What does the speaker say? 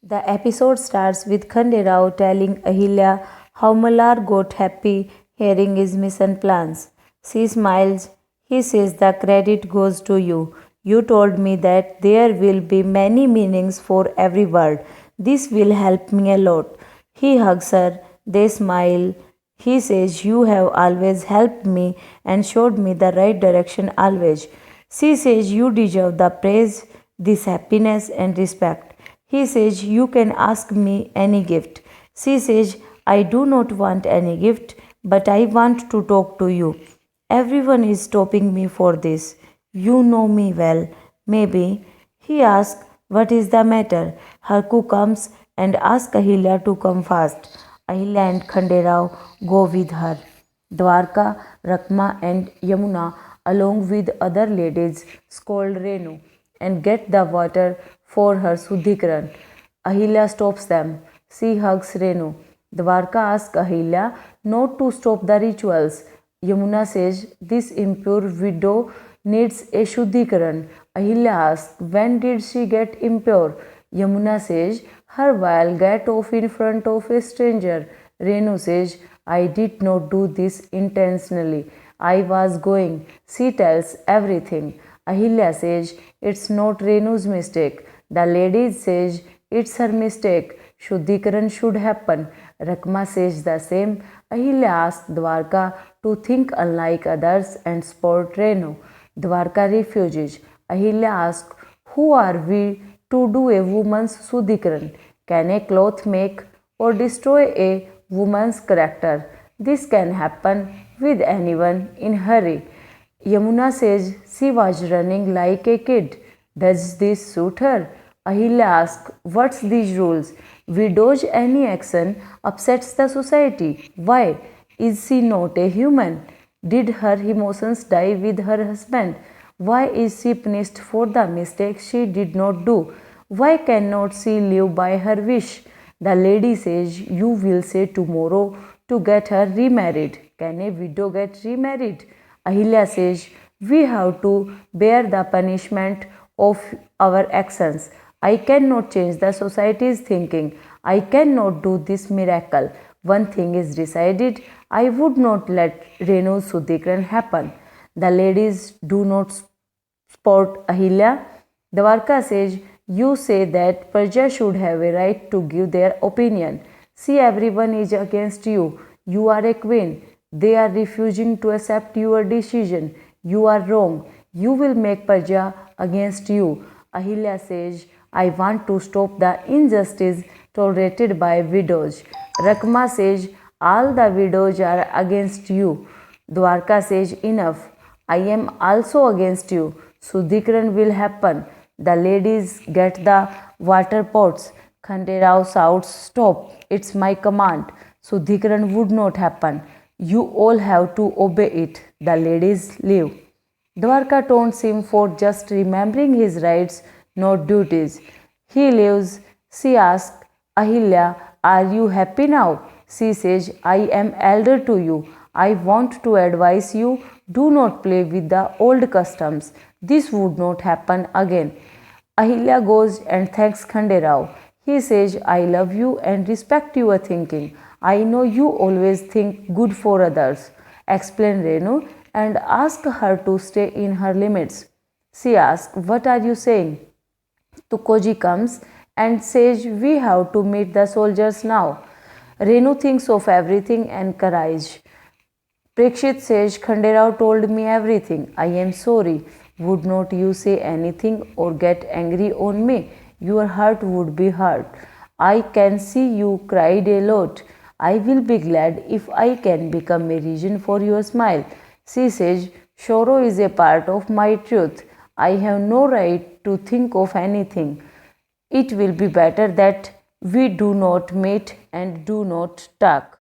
The episode starts with Khande Rao telling Ahilya how Malar got happy hearing his mission plans. She smiles. He says the credit goes to you. You told me that there will be many meanings for every word. This will help me a lot. He hugs her. They smile. He says, you have always helped me and showed me the right direction always. She says, you deserve the praise, this happiness, and respect. He says, you can ask me any gift. She says, I do not want any gift, but I want to talk to you. Everyone is stopping me for this. You know me well. Maybe. He asks, what is the matter? Harku comes and asks Ahilya to come fast. Ahilya and Khanderao go with her. Dwarka, Rakma, and Yamuna, along with other ladies, scold Renu and get the water for her Suddhikaran. Ahilya stops them. She hugs Renu. Dwarka asks Ahilya not to stop the rituals. Yamuna says this impure widow needs a Shuddhikaran. Ahilya asks, when did she get impure? Yamuna says, her vile get off in front of a stranger. Renu says, I did not do this intentionally. I was going. She tells everything. Ahilya says, it's not Renu's mistake. The lady says, it's her mistake. Shuddhikaran should happen. Rakma says the same. Ahilya asks Dwarka to think unlike others and support Renu. Dwarka refuses. Ahilya asks, who are we to do a woman's Suddhikaran? Can a cloth make or destroy a woman's character? This can happen with anyone in hurry. Yamuna says she was running like a kid. Does this suit her? Ahilya asks, what's these rules? We dodge any action upsets the society. Why? Is she not a human? Did her emotions die with her husband? Why is she punished for the mistake she did not do? Why cannot she live by her wish? The lady says, you will say tomorrow to get her remarried. Can a widow get remarried? Ahilya says, we have to bear the punishment of our actions. I cannot change the society's thinking. I cannot do this miracle. One thing is decided, I would not let Renu's Suddhikaran happen. The ladies do not support Ahilya. Dwarka says, you say that Praja should have a right to give their opinion. See, everyone is against you. You are a queen. They are refusing to accept your decision. You are wrong. You will make Praja against you. Ahilya says, I want to stop the injustice tolerated by widows. Rakma says, all the widows are against you. Dwarka says, enough. I am also against you. Suddhikaran will happen. The ladies get the water pots. Khanderao shouts, stop. It's my command. Suddhikaran would not happen. You all have to obey it. The ladies leave. Dwarka taunts him for just remembering his rights, not duties. He leaves. She asks, Ahilya, are you happy now? She says, I am elder to you. I want to advise you, do not play with the old customs. This would not happen again. Ahilya goes and thanks Khanderao. He says, I love you and respect your thinking. I know you always think good for others. Explain Renu and ask her to stay in her limits. She asks, what are you saying? Tukoji comes and says, we have to meet the soldiers now. Renu thinks of everything and cries. Prakshit says, Khanderao told me everything. I am sorry. Would not you say anything or get angry on me? Your heart would be hurt. I can see you cried a lot. I will be glad if I can become a reason for your smile. She says, sorrow is a part of my truth. I have no right to think of anything. It will be better that we do not meet and do not talk.